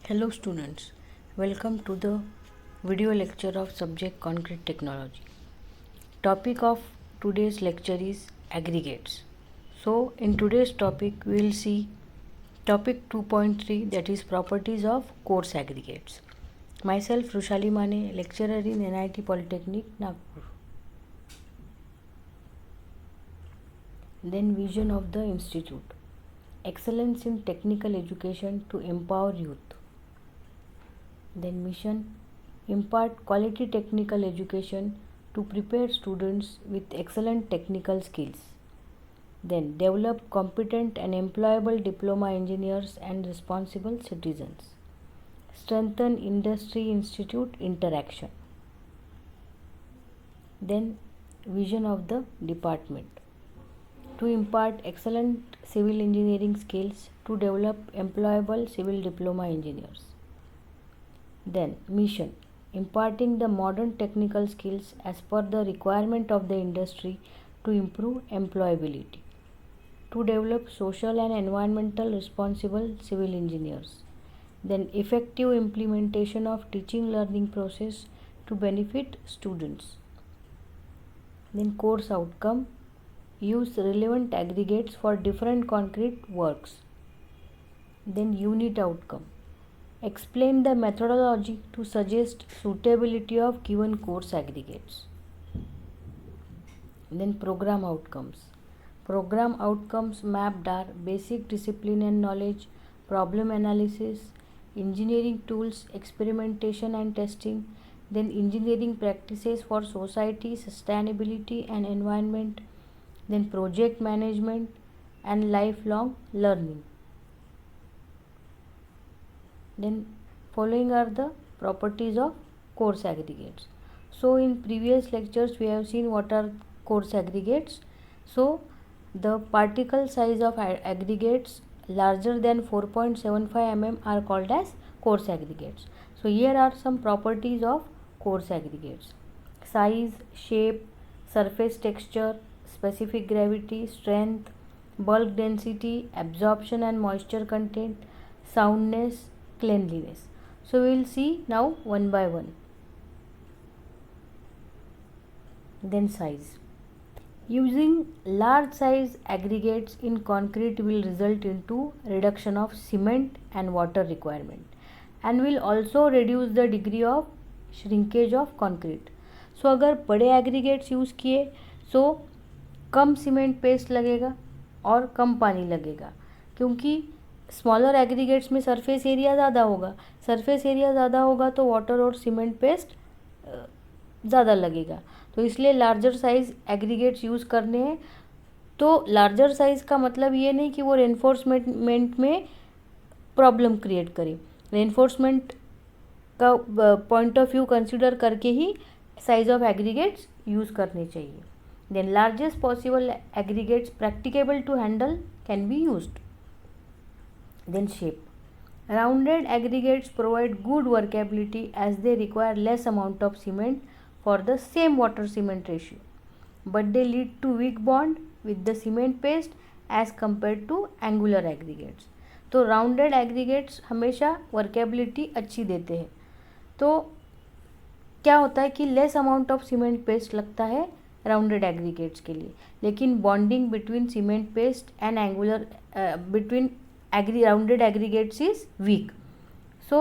Hello students, welcome to the video lecture of subject concrete technology. Topic of today's lecture is aggregates. So in today's topic we will see topic 2.3, that is properties of coarse aggregates. Myself Rushali Mane, lecturer in NIT Polytechnic, Nagpur. Then vision of the institute. Excellence in technical education to empower youth. Then mission, impart quality technical education to prepare students with excellent technical skills. Then develop competent and employable diploma engineers and responsible citizens. Strengthen industry institute interaction. Then vision of the department, to impart excellent civil engineering skills to develop employable civil diploma engineers. Then mission, imparting the modern technical skills as per the requirement of the industry to improve employability. To develop social and environmental responsible civil engineers. Then effective implementation of teaching learning process to benefit students. Then course outcome, use relevant aggregates for different concrete works. Then unit outcome, explain the methodology to suggest suitability of given course aggregates. Then program outcomes. Program outcomes mapped are basic discipline and knowledge, problem analysis, engineering tools, experimentation and testing, then engineering practices for society, sustainability and environment, then project management and lifelong learning. Then following are the properties of coarse aggregates. So in previous lectures we have seen what are coarse aggregates. So the particle size of aggregates larger than 4.75 mm are called as coarse aggregates. So here are some properties of coarse aggregates: size, shape, surface texture, specific gravity, strength, bulk density, absorption and moisture content, soundness, cleanliness. So we will see now one by one. Then size. Using large size aggregates in concrete will result into reduction of cement and water requirement and will also reduce the degree of shrinkage of concrete. So अगर बड़े aggregates use किए so कम cement paste लगेगा और कम पानी लगेगा, क्योंकि smaller aggregates में surface area ज़्यादा होगा. सरफेस एरिया ज़्यादा होगा तो वाटर और सीमेंट पेस्ट ज़्यादा लगेगा. तो इसलिए लार्जर साइज़ एग्रीगेट्स यूज़ करने हैं. तो लार्जर साइज़ का मतलब ये नहीं कि वो रेनफोर्समेंट में प्रॉब्लम क्रिएट करे. रेनफोर्समेंट का पॉइंट ऑफ व्यू कंसिडर करके ही साइज़ ऑफ एग्रीगेट्स यूज़ करने चाहिए. Then largest possible aggregates practicable to handle can be used. Then shape. Rounded aggregates provide good workability as they require less amount of cement for the same water cement ratio, but they lead to weak bond with the cement paste as compared to angular aggregates. तो rounded aggregates हमेशा workability अच्छी देते हैं. तो क्या होता है कि less amount of cement paste लगता है राउंडेड एग्रीगेट्स के लिए, लेकिन bonding between cement paste and angular between rounded aggregates is weak. So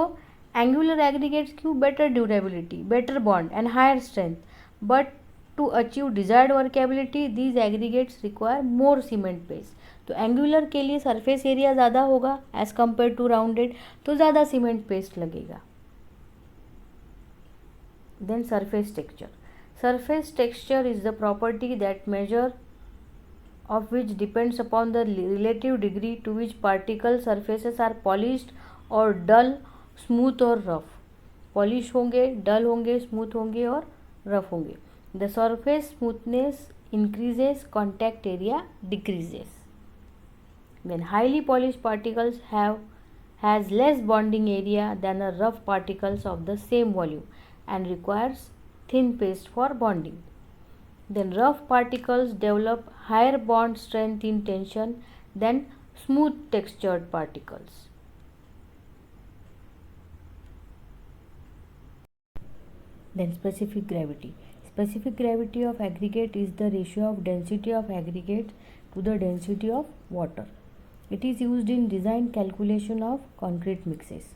angular aggregates क्यों? Better durability, better bond and higher strength, but to achieve desired workability these aggregates require more cement paste. तो angular के लिए surface area ज़्यादा होगा as compare to rounded, तो ज़्यादा cement paste लगेगा. Then surface texture. Surface texture is the property that measure of which depends upon the relative degree to which particle surfaces are polished or dull, smooth or rough. Polish होंगे, dull होंगे, smooth होंगे और rough होंगे. The surface smoothness increases, contact area decreases. Then highly polished particles has less bonding area than the rough particles of the same volume and requires thin paste for bonding. Then rough particles develop higher bond strength in tension than smooth textured particles. Then specific gravity. Specific gravity of aggregate is the ratio of density of aggregate to the density of water. It is used in design calculation of concrete mixes.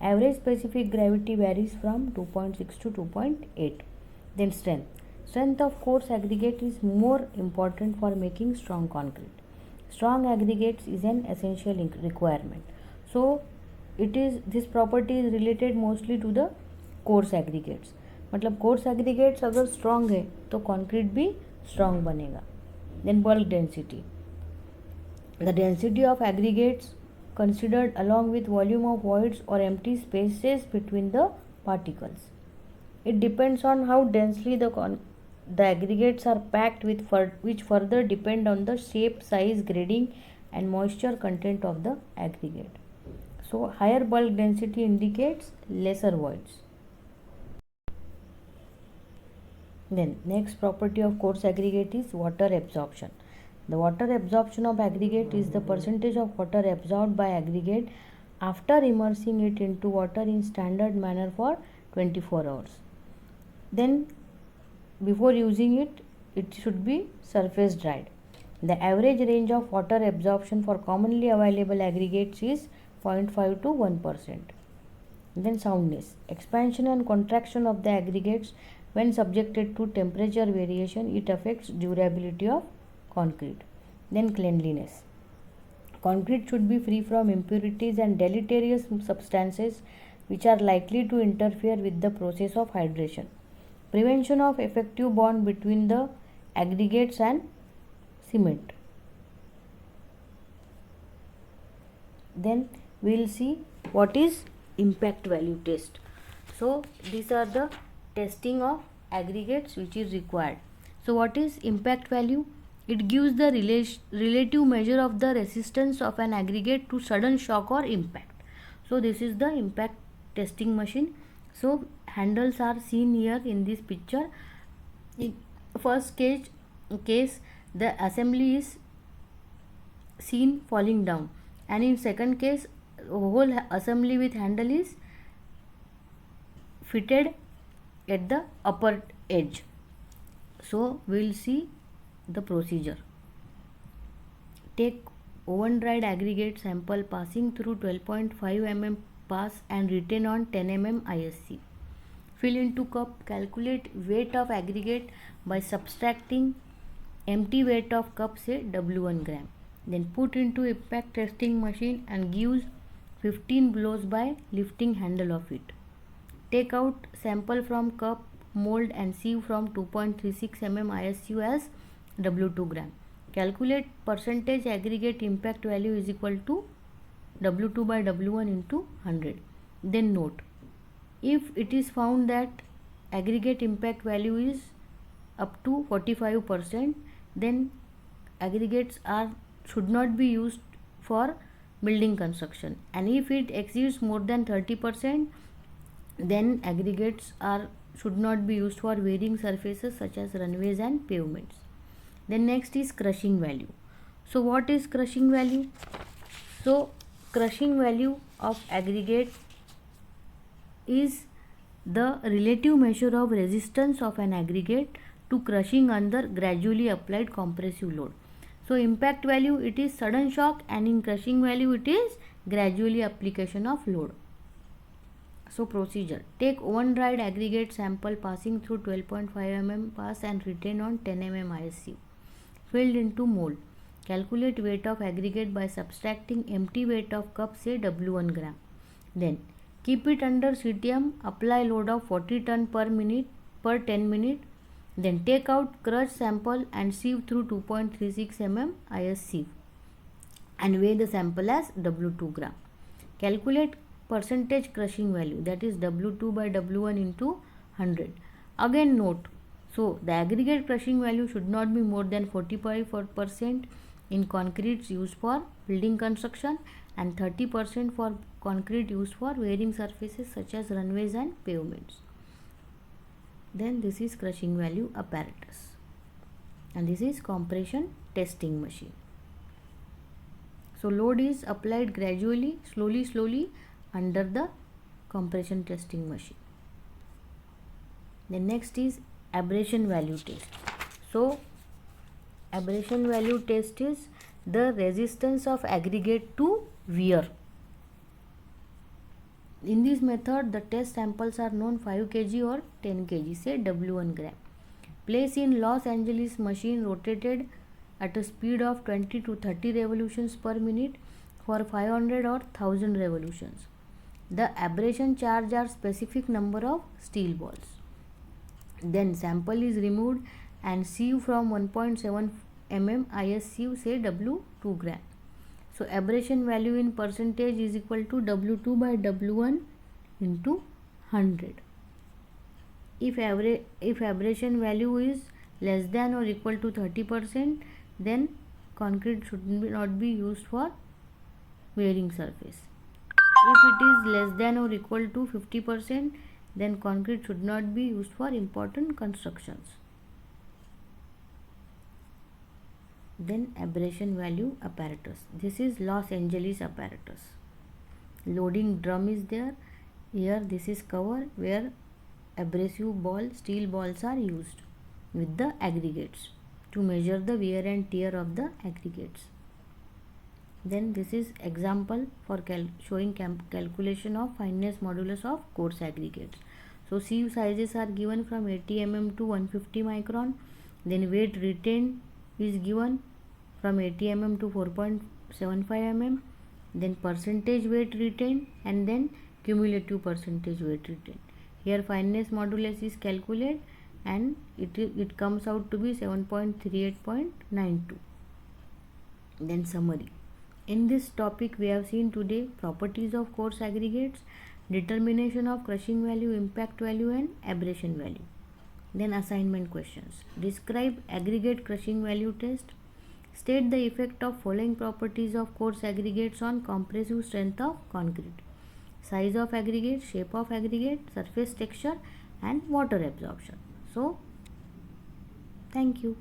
Average specific gravity varies from 2.6 to 2.8. Then strength. Strength of coarse aggregate is more important for making strong concrete. Strong aggregates is an essential requirement. So this property is related mostly to the coarse aggregates. मतलब coarse aggregates अगर strong है तो concrete भी strong बनेगा. Then bulk density. The density of aggregates considered along with volume of voids or empty spaces between the particles. It depends on how densely the aggregates are packed, which further depend on the shape, size, grading and moisture content of the aggregate. So higher bulk density indicates lesser voids. Then next property of coarse aggregate is water absorption. The water absorption of aggregate is the percentage of water absorbed by aggregate after immersing it into water in standard manner for 24 hours. Then before using it, it should be surface dried. The average range of water absorption for commonly available aggregates is 0.5 to 1%. Then soundness. Expansion and contraction of the aggregates when subjected to temperature variation, it affects durability of concrete. Then cleanliness. Concrete should be free from impurities and deleterious substances which are likely to interfere with the process of hydration. Prevention of effective bond between the aggregates and cement. Then we will see what is impact value test. So these are the testing of aggregates which is required. So what is impact value? It gives the relative measure of the resistance of an aggregate to sudden shock or impact. So this is the impact testing machine. So handles are seen here in this picture. In first case the assembly is seen falling down, and in second case whole assembly with handle is fitted at the upper edge. So we will see the procedure. Take oven dried aggregate sample passing through 12.5 mm pass and retain on 10 mm ISC. Fill into cup. Calculate weight of aggregate by subtracting empty weight of cup, say W1 gram. Then put into impact testing machine and gives 15 blows by lifting handle of it. Take out sample from cup, mold and sieve from 2.36 mm ISU as W2 gram. Calculate percentage aggregate impact value is equal to W2 by W1 into 100. Then note, if it is found that aggregate impact value is up to 45%, then aggregates should not be used for building construction, and if it exceeds more than 30%, then aggregates should not be used for varying surfaces such as runways and pavements. Then next is crushing value. So what is crushing value? So crushing value of aggregate is the relative measure of resistance of an aggregate to crushing under gradually applied compressive load. So impact value, it is sudden shock, and in crushing value it is gradually application of load. So procedure: take oven dried aggregate sample passing through 12.5 mm pass and retain on 10 mm ISC. Filled into mold. Calculate weight of aggregate by subtracting empty weight of cup, say W1 gram. Then keep it under CTM. Apply load of 40 ton per minute per 10 minutes. Then take out crushed sample and sieve through 2.36 mm IS sieve and weigh the sample as W2 gram. Calculate percentage crushing value, that is W2 by W1 into 100. Again note, so the aggregate crushing value should not be more than 45% in concretes used for building construction and 30% for concrete used for varying surfaces such as runways and pavements. Then this is crushing value apparatus, and this is compression testing machine. So load is applied gradually, slowly under the compression testing machine. The next is abrasion value test. So abrasion value test is the resistance of aggregate to wear. In this method, the test samples are known 5 kg or 10 kg, say W1 gram. Place in Los Angeles machine rotated at a speed of 20 to 30 revolutions per minute for 500 or 1000 revolutions. The abrasion charge are specific number of steel balls. Then sample is removed and sieve from 1.7 mm IS sieve, say W2 gram. So abrasion value in percentage is equal to W2 by W1 into 100. If abrasion value is less than or equal to 30%, then concrete should not be used for wearing surface. If it is less than or equal to 50%, then concrete should not be used for important constructions. Then abrasion value apparatus. This is Los Angeles apparatus. Loading drum is there. Here this is cover where abrasive steel balls are used with the aggregates to measure the wear and tear of the aggregates. Then this is example for showing calculation of fineness modulus of coarse aggregates. So sieve sizes are given from 80 mm to 150 micron. Then weight retained is given from 80 mm to 4.75 mm. Then percentage weight retained and then cumulative percentage weight retained. Here fineness modulus is calculated and it comes out to be 7.38.92. Then summary. In this topic we have seen today properties of coarse aggregates, determination of crushing value, impact value and abrasion value. Then assignment questions. Describe aggregate crushing value test. State the effect of following properties of coarse aggregates on compressive strength of concrete. Size of aggregate, shape of aggregate, surface texture and water absorption. So thank you.